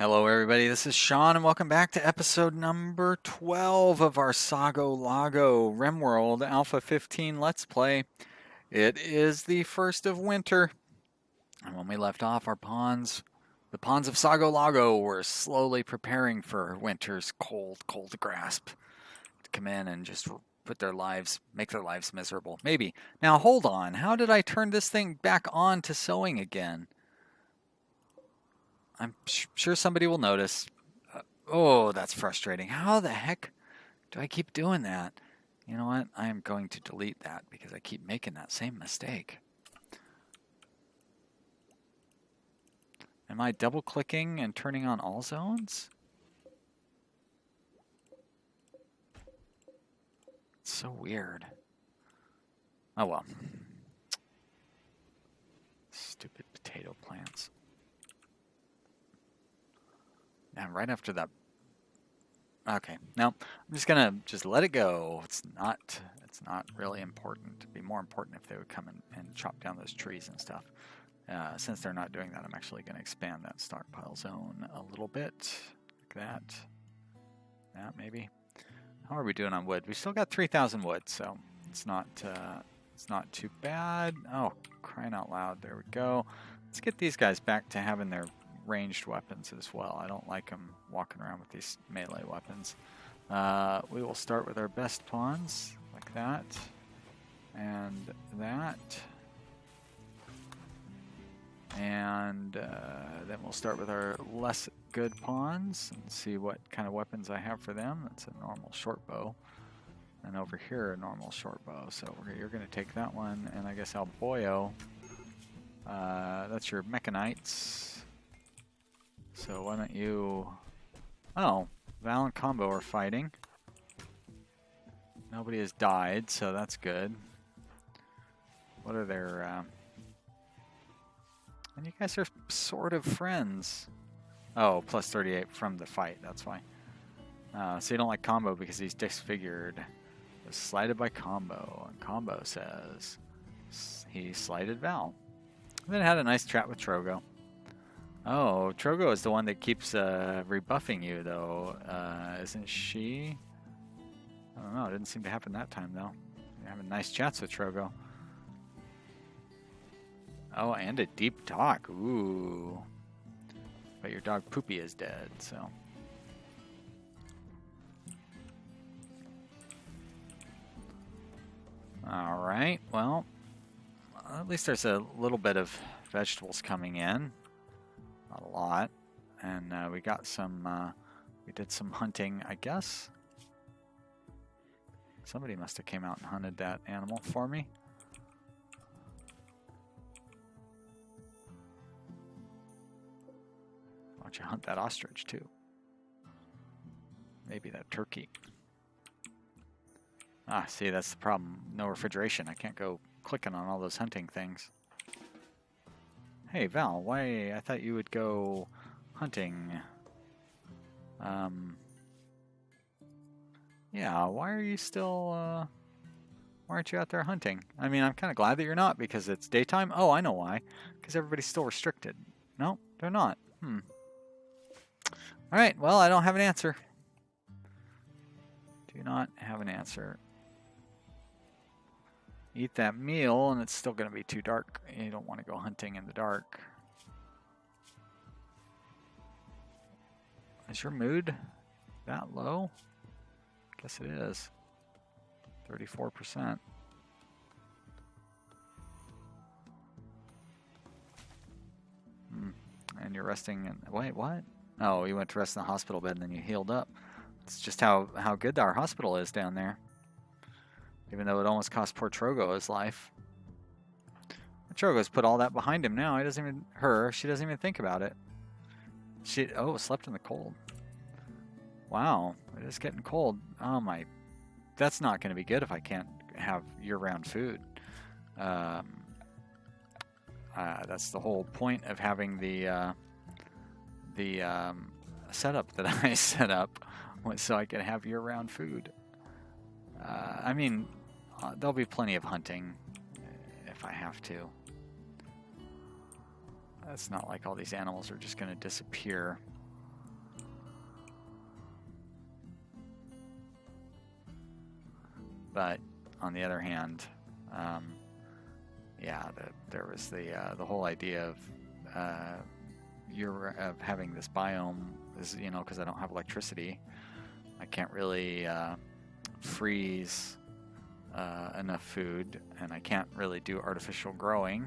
Hello everybody, this is Sean and welcome back to episode number 12 of our Sago Lago Rimworld A15 Let's Play. It is the first of winter, and when we left off, the pawns of Sago Lago were slowly preparing for winter's cold grasp to come in and just make their lives miserable. Maybe. Now hold on, how did I turn this thing back on to sewing again? I'm sure somebody will notice. Oh, that's frustrating. How the heck do I keep doing that? You know what? I am going to delete that because I keep making that same mistake. Am I double clicking and turning on all zones? It's so weird. Oh well. Stupid potato plants. And right after that. Okay, now I'm just gonna let it go. It's not really important. It'd be more important if they would come and chop down those trees and stuff. Since they're not doing that, I'm actually gonna expand that stockpile zone a little bit, like that. That maybe. How are we doing on wood? We still got 3,000 wood, so it's not too bad. Oh, crying out loud! There we go. Let's get these guys back to having their ranged weapons as well. I don't like them walking around with these melee weapons. We will start with our best pawns, like that, and that. And then we'll start with our less good pawns and see what kind of weapons I have for them. That's a normal short bow. And over here, a normal short bow. So you're going to take that one, and I guess Alboyo. That's your Mechanites. So why don't you... Oh, Val and Combo are fighting. Nobody has died, so that's good. What are their... And you guys are sort of friends. Oh, plus 38 from the fight, that's why. So you don't like Combo because he's disfigured. Was slighted by Combo, and Combo says he slighted Val. And then had a nice chat with Trogo. Oh, Trogo is the one that keeps rebuffing you, though, isn't she? I don't know. It didn't seem to happen that time, though. You're having nice chats with Trogo. Oh, and a deep talk. Ooh. But your dog Poopy is dead, so. Alright, well, at least there's a little bit of vegetables coming in. Not a lot. And we got some, we did some hunting, I guess. Somebody must have came out and hunted that animal for me. Why don't you hunt that ostrich too? Maybe that turkey. Ah, see, that's the problem. No refrigeration. I can't go clicking on all those hunting things. Hey, Val, why? I thought you would go hunting. Yeah, why are you still, why aren't you out there hunting? I mean, I'm kind of glad that you're not because it's daytime. Oh, I know why. Because everybody's still restricted. No, they're not. Alright, well, I don't have an answer. Do not have an answer. Eat that meal, and it's still going to be too dark. You don't want to go hunting in the dark. Is your mood that low? Guess it is. 34%. And you're resting in... Wait, what? Oh, you went to rest in the hospital bed and then you healed up. It's just how good our hospital is down there. Even though it almost cost poor Trogo his life. Trogo's put all that behind him now. He doesn't even... She doesn't even think about it. She... Oh, slept in the cold. Wow. It is getting cold. Oh my... That's not going to be good if I can't have year-round food. That's the whole point of having the setup that I set up, so I could have year-round food. I mean, there'll be plenty of hunting if I have to. It's not like all these animals are just going to disappear. But on the other hand, yeah, there was the whole idea of of having this biome is, you know, because I don't have electricity, I can't really freeze enough food, and I can't really do artificial growing.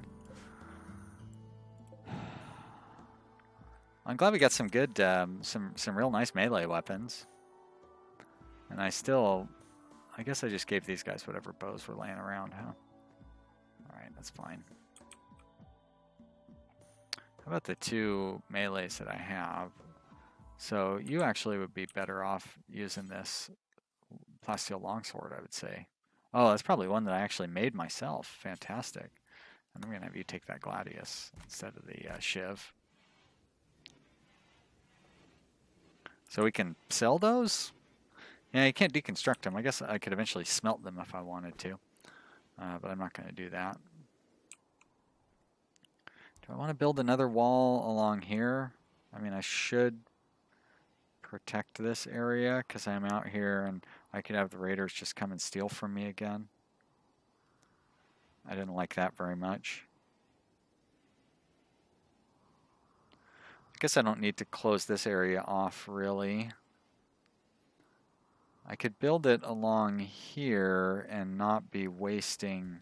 I'm glad we got some good, some real nice melee weapons. And I guess I just gave these guys whatever bows were laying around, huh? Alright, that's fine. How about the 2 melees that I have? So you actually would be better off using this plasteel longsword, I would say. Oh, that's probably one that I actually made myself. Fantastic. And I'm going to have you take that gladius instead of the shiv. So we can sell those? Yeah, you can't deconstruct them. I guess I could eventually smelt them if I wanted to. But I'm not going to do that. Do I want to build another wall along here? I mean, I should protect this area because I'm out here and I could have the raiders just come and steal from me again. I didn't like that very much. I guess I don't need to close this area off, really. I could build it along here and not be wasting...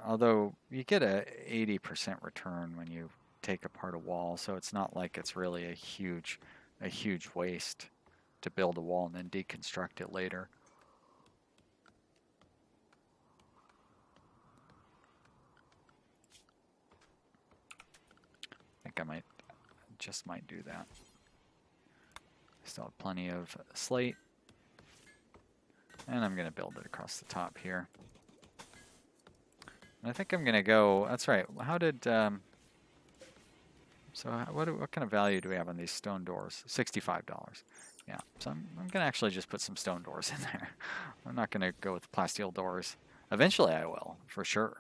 although you get a 80% return when you take apart a wall, so it's not like it's really a huge waste to build a wall and then deconstruct it later. I think I just might do that. Still have plenty of slate. And I'm going to build it across the top here. And I think I'm going to go, that's right, how did, so what kind of value do we have on these stone doors? $65. Yeah, so I'm going to actually just put some stone doors in there. I'm not going to go with plasteel doors. Eventually I will, for sure.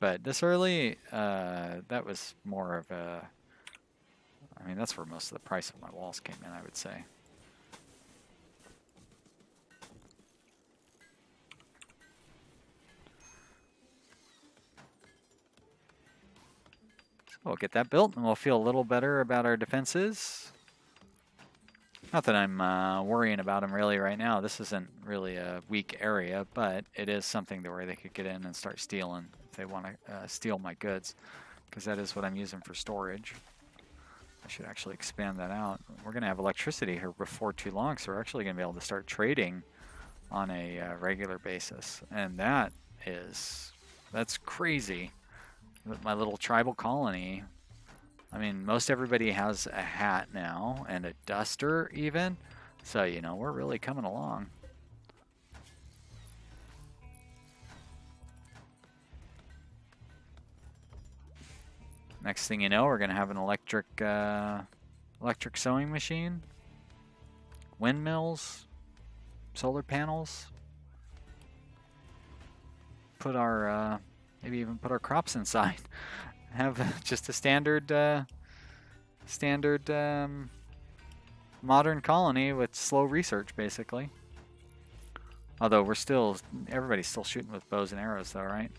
But this early, that was more of a, I mean, that's where most of the price of my walls came in, I would say. So we'll get that built and we'll feel a little better about our defenses. Not that I'm worrying about them really right now. This isn't really a weak area, but it is something where they could get in and start stealing if they want to steal my goods, because that is what I'm using for storage. I should actually expand that out. We're going to have electricity here before too long, so we're actually going to be able to start trading on a regular basis. And that's crazy. My little tribal colony, I mean, most everybody has a hat now, and a duster even. So, you know, we're really coming along. Next thing you know, we're going to have an electric sewing machine, windmills, solar panels. Put our, maybe even put our crops inside. Have just a standard modern colony with slow research, basically. Although everybody's still shooting with bows and arrows, though, right?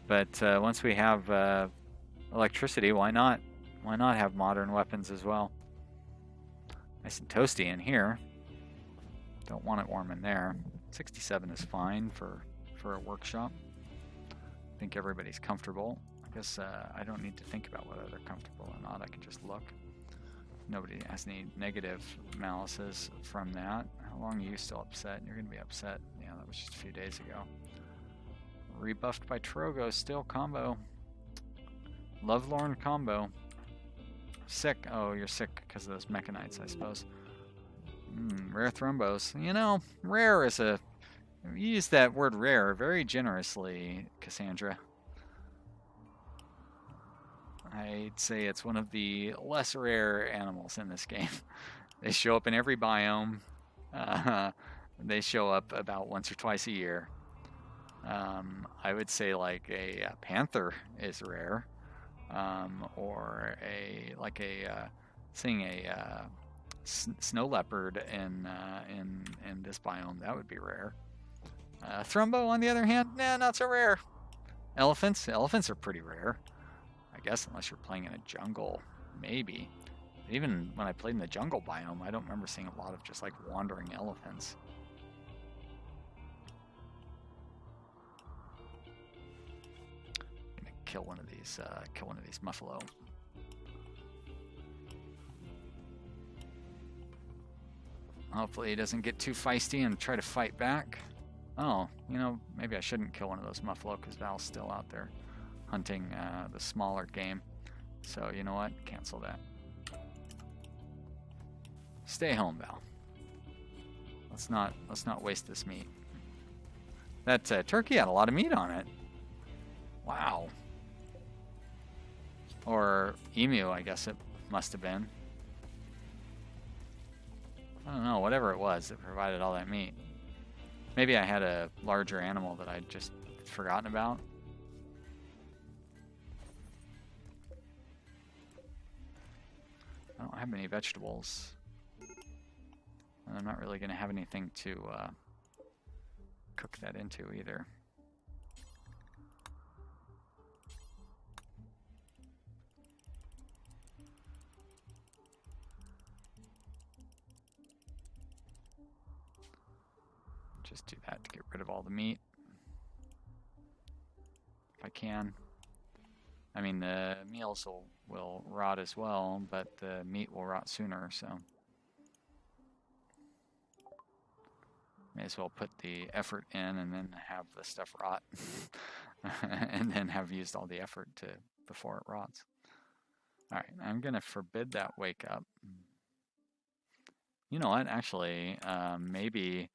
But once we have electricity, why not? Why not have modern weapons as well? Nice and toasty in here. Don't want it warm in there. 67 is fine for a workshop. I think everybody's comfortable. I guess I don't need to think about whether they're comfortable or not. I can just look. Nobody has any negative malices from that. How long are you still upset? You're going to be upset. Yeah, that was just a few days ago. Rebuffed by Trogo, still combo. Lovelorn combo. Sick. Oh, you're sick because of those mechanites, I suppose. Rare thrombos. You know, rare is a... You use that word rare very generously, Cassandra. I'd say it's one of the less rare animals in this game. They show up in every biome. They show up about once or twice a year. I would say like a panther is rare, or seeing a snow leopard in this biome. That would be rare. Thrumbo, on the other hand, nah, not so rare. Elephants are pretty rare, I guess, unless you're playing in a jungle, maybe. Even when I played in the jungle biome, I don't remember seeing a lot of just like wandering elephants. I'm gonna kill one of these muffalo. Hopefully he doesn't get too feisty and try to fight back. Oh, you know, maybe I shouldn't kill one of those muffalo because Val's still out there hunting the smaller game. So you know what? Cancel that. Stay home, Val. Let's not waste this meat. That turkey had a lot of meat on it. Wow. Or emu, I guess it must have been. I don't know, whatever it was that provided all that meat. Maybe I had a larger animal that I'd just forgotten about. I don't have many vegetables. And I'm not really going to have anything to cook that into either. Just do that to get rid of all the meat. If I can. I mean, the meals will rot as well, but the meat will rot sooner, so. May as well put the effort in and then have the stuff rot. And then have used all the effort before it rots. Alright, I'm going to forbid that wake up. You know what, actually, maybe,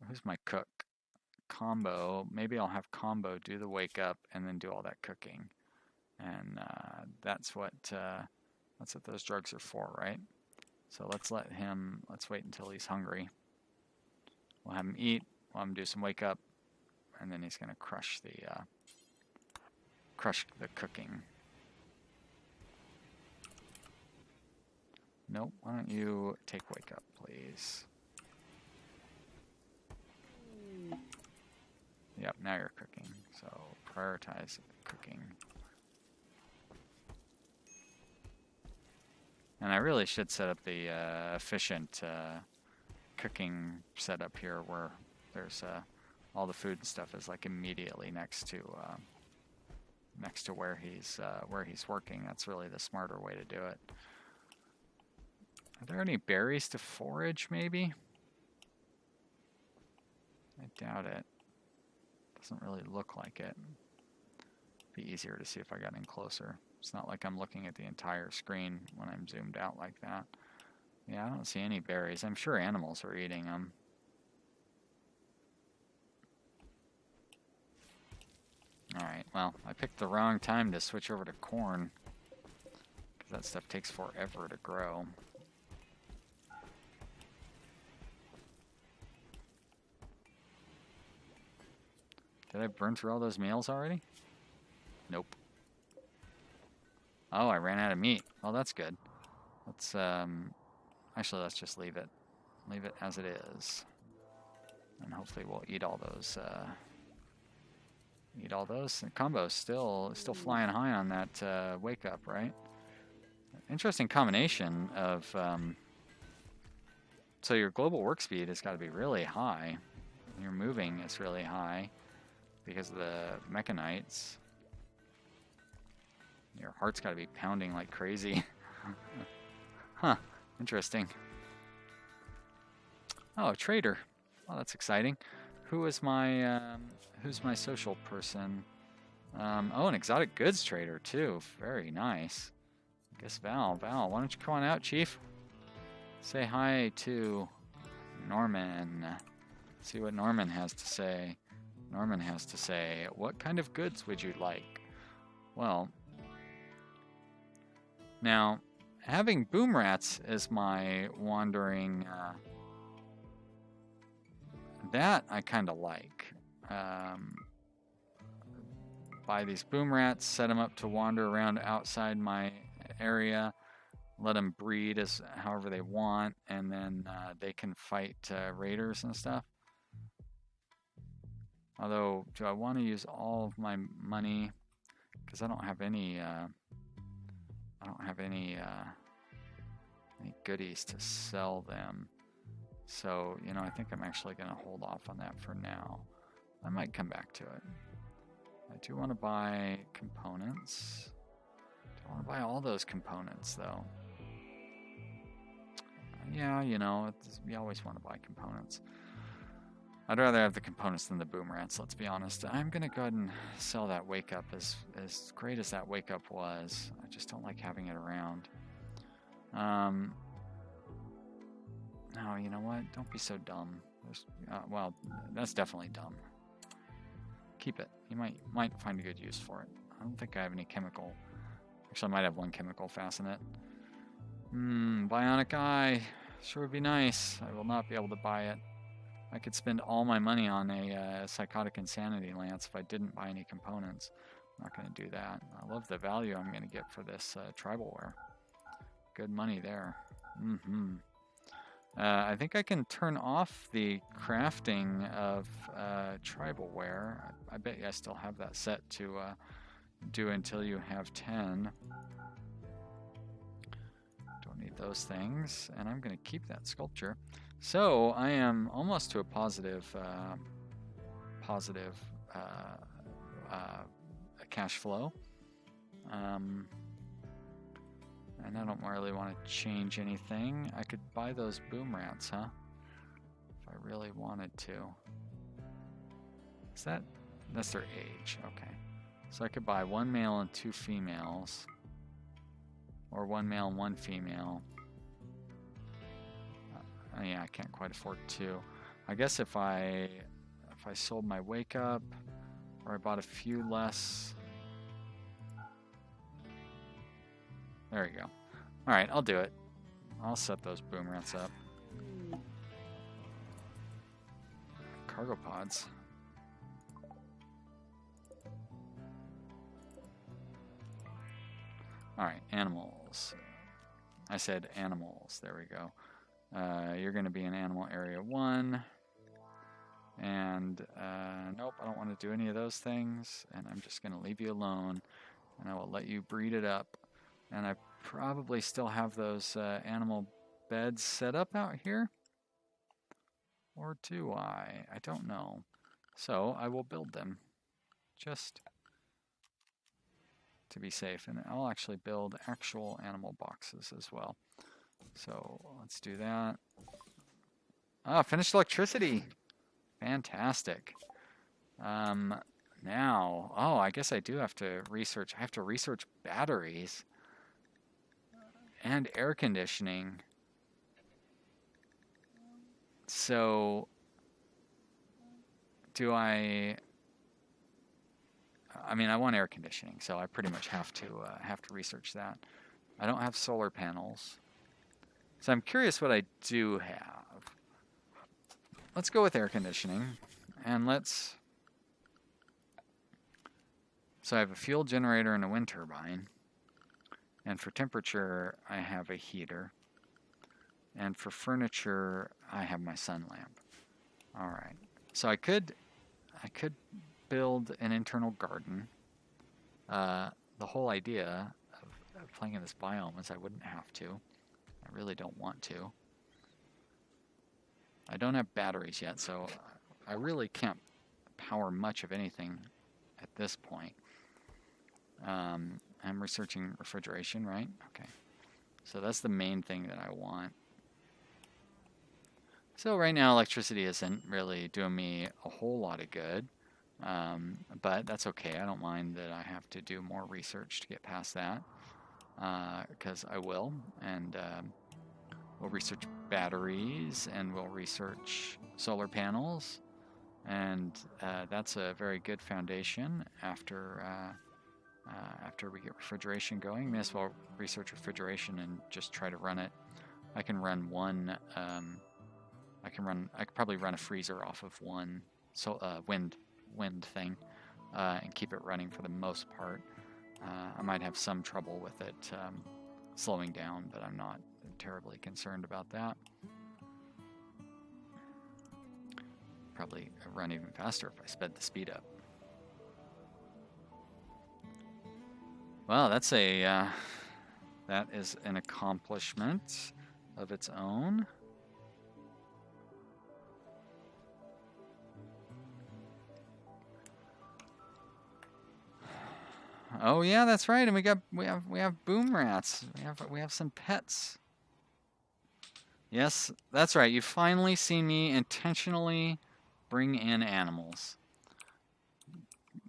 who's my cook? Combo, maybe I'll have Combo do the wake up and then do all that cooking. And that's what those drugs are for, right? So let's wait until he's hungry. We'll have him eat, we'll have him do some wake up, and then he's going to crush the cooking. Nope, why don't you take wake up, please? Yep, now you're cooking, so prioritize cooking. And I really should set up the efficient cooking setup here where there's all the food and stuff is like immediately next to where he's working. That's really the smarter way to do it. Are there any berries to forage, maybe? I doubt it. Doesn't really look like it. Be easier to see if I got in closer. It's not like I'm looking at the entire screen when I'm zoomed out like that. Yeah, I don't see any berries. I'm sure animals are eating them. Alright, well, I picked the wrong time to switch over to corn. Because that stuff takes forever to grow. Did I burn through all those meals already? Nope. Oh, I ran out of meat. Well, that's good. Let's, actually, let's just leave it. Leave it as it is. And hopefully we'll eat all those, And Combo's still flying high on that, wake up, right? Interesting combination of, so your global work speed has got to be really high. Your moving is really high because of the mechanites. Your heart's got to be pounding like crazy. Huh, interesting. Oh, a trader. Oh, that's exciting. Who's my social person? Oh, an exotic goods trader too. Very nice. I guess Val, why don't you come on out, Chief? Say hi to Norman. See what Norman has to say. Norman has to say, what kind of goods would you like? Well, now, having boom rats as my wandering, that I kind of like. Buy these boom rats, set them up to wander around outside my area, let them breed as however they want, and then they can fight raiders and stuff. Although, do I want to use all of my money? Because I don't have any any goodies to sell them. So, you know, I think I'm actually going to hold off on that for now. I might come back to it. I do want to buy components. Don't want to buy all those components, though. Yeah, you know, you always want to buy components. I'd rather have the components than the boom rats, let's be honest. I'm going to go ahead and sell that wake up. As great as that wake up was, I just don't like having it around. No, you know what? Don't be so dumb. Well, that's definitely dumb. Keep it. You might find a good use for it. I don't think I have any chemical. Actually, I might have one chemical facenet. Bionic eye. Sure would be nice. I will not be able to buy it. I could spend all my money on a psychotic insanity lance if I didn't buy any components. I'm not going to do that. I love the value I'm going to get for this tribal wear. Good money there. I think I can turn off the crafting of tribal wear. I bet you I still have that set to do until you have 10. Don't need those things, and I'm going to keep that sculpture. So I am almost to a positive cash flow. And I don't really want to change anything. I could buy those boom rats, huh? If I really wanted to. That's their age, okay. So I could buy 1 male and 2 females. Or 1 male and 1 female. Oh yeah, I can't quite afford 2. I guess if I sold my wake up, or I bought a few less. There you go. All right, I'll do it. I'll set those boom rats up. Cargo pods. All right, animals. I said animals. There we go. You're going to be in animal area 1. And nope, I don't want to do any of those things. And I'm just going to leave you alone. And I will let you breed it up. And I probably still have those animal beds set up out here. Or do I? I don't know. So I will build them. Just to be safe. And I'll actually build actual animal boxes as well. So let's do that. Ah, finished electricity. Fantastic. Now, oh, I guess I do have to research. I have to research batteries and air conditioning. So, do I mean, I want air conditioning, so I pretty much have to research that. I don't have solar panels, so I'm curious what I do have. Let's go with air conditioning, and let's. So I have a fuel generator and a wind turbine. And for temperature, I have a heater. And for furniture, I have my sun lamp. All right. So I could build an internal garden. The whole idea of playing in this biome is I wouldn't have to. I really don't want to. I don't have batteries yet, so I really can't power much of anything at this point. I'm researching refrigeration, right? Okay. So that's the main thing that I want. So right now electricity isn't really doing me a whole lot of good. But that's okay. I don't mind that I have to do more research to get past that. Because I will. And we'll research batteries and we'll research solar panels. And that's a very good foundation after we get refrigeration going. May as well research refrigeration and just try to run it. I can run one. I could probably run a freezer off of one wind thing and keep it running for the most part. I might have some trouble with it slowing down, but I'm not terribly concerned about that. Probably run even faster if I sped the speed up. Well, that's a that is an accomplishment of its own. Oh yeah, that's right. And we have boom rats. We have some pets. Yes, that's right. You finally see me intentionally bring in animals.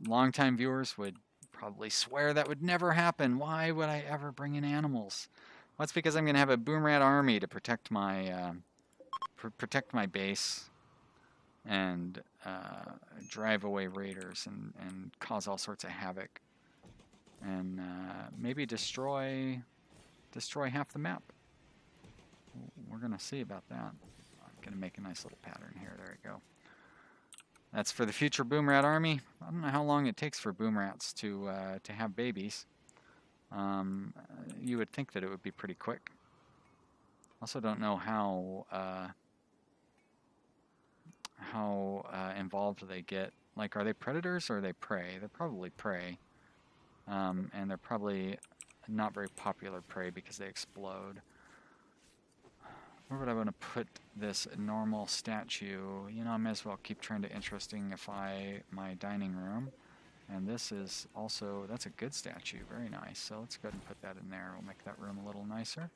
Longtime viewers would probably swear that would never happen. Why would I ever bring in animals? Well, that's because I'm going to have a boom rat army to protect my base and drive away raiders and cause all sorts of havoc. And maybe destroy half the map. We're gonna see about that. I'm gonna make a nice little pattern here. There we go. That's for the future boom rat army. I don't know how long it takes for boom rats to have babies. You would think that it would be pretty quick. Also, don't know how involved they get. Like, are they predators or are they prey? They're probably prey. And they're probably not very popular prey because they explode. Where would I want to put this normal statue? You know, I may as well keep trying to interestingify my dining room. And this is also, that's a good statue, very nice. So let's go ahead and put that in there. We'll make that room a little nicer.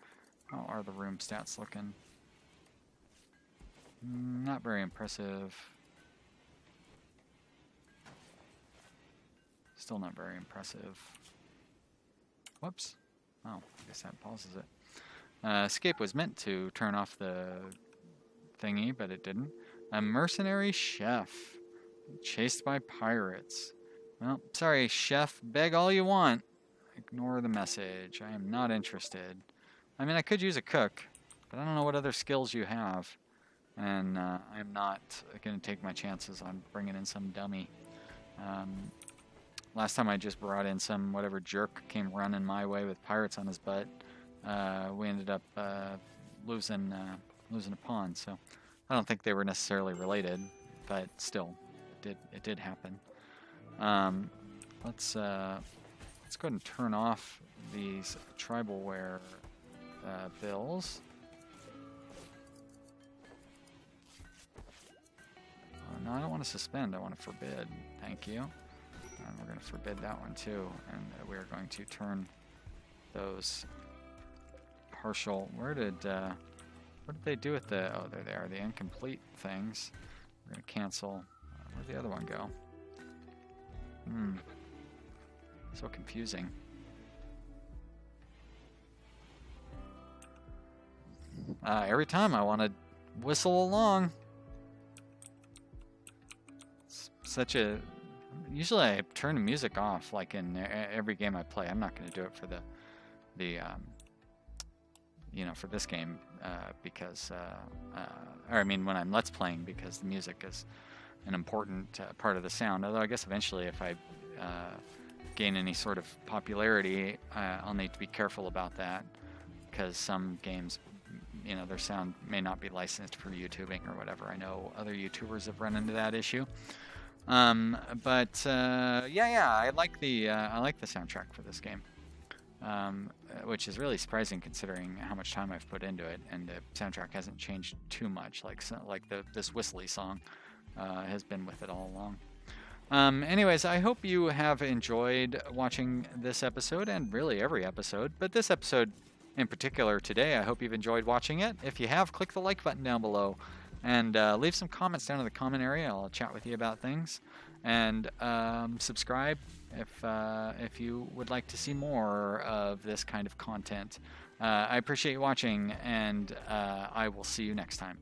How are the room stats looking? Not very impressive. Still not very impressive. Whoops. Oh, I guess that pauses it. Escape was meant to turn off the thingy, but it didn't. A mercenary chef. Chased by pirates. Well, sorry, chef. Beg all you want. Ignore the message. I am not interested. I mean, I could use a cook, but I don't know what other skills you have. And I'm not going to take my chances on bringing in some dummy. Last time I just brought in some whatever jerk came running my way with pirates on his butt. We ended up losing a pawn. So I don't think they were necessarily related, but still, it did happen. Let's go ahead and turn off these tribalware bills. No, I don't want to suspend. I want to forbid. Thank you. And we're going to forbid that one too. And we're going to turn those partial. What did they do with the? Oh, there they are. The incomplete things. We're going to cancel. Where'd the other one go? So confusing. Every time I want to whistle along. Such a usually I turn the music off like in every game I play. I'm not going to do it for the for this game because or I mean when I'm let's playing, because the music is an important part of the sound. Although I guess eventually if I gain any sort of popularity, I'll need to be careful about that, because some games, their sound may not be licensed for YouTubing or whatever. I know other YouTubers have run into that issue. But I like the soundtrack for this game, which is really surprising considering how much time I've put into it, and the soundtrack hasn't changed too much. This whistly song has been with it all along. Anyways, I hope you have enjoyed watching this episode, and really every episode, but this episode in particular today. I hope you've enjoyed watching it. If you have, click the like button down below. And leave some comments down in the comment area. I'll chat with you about things. And subscribe if you would like to see more of this kind of content. I appreciate you watching, and I will see you next time.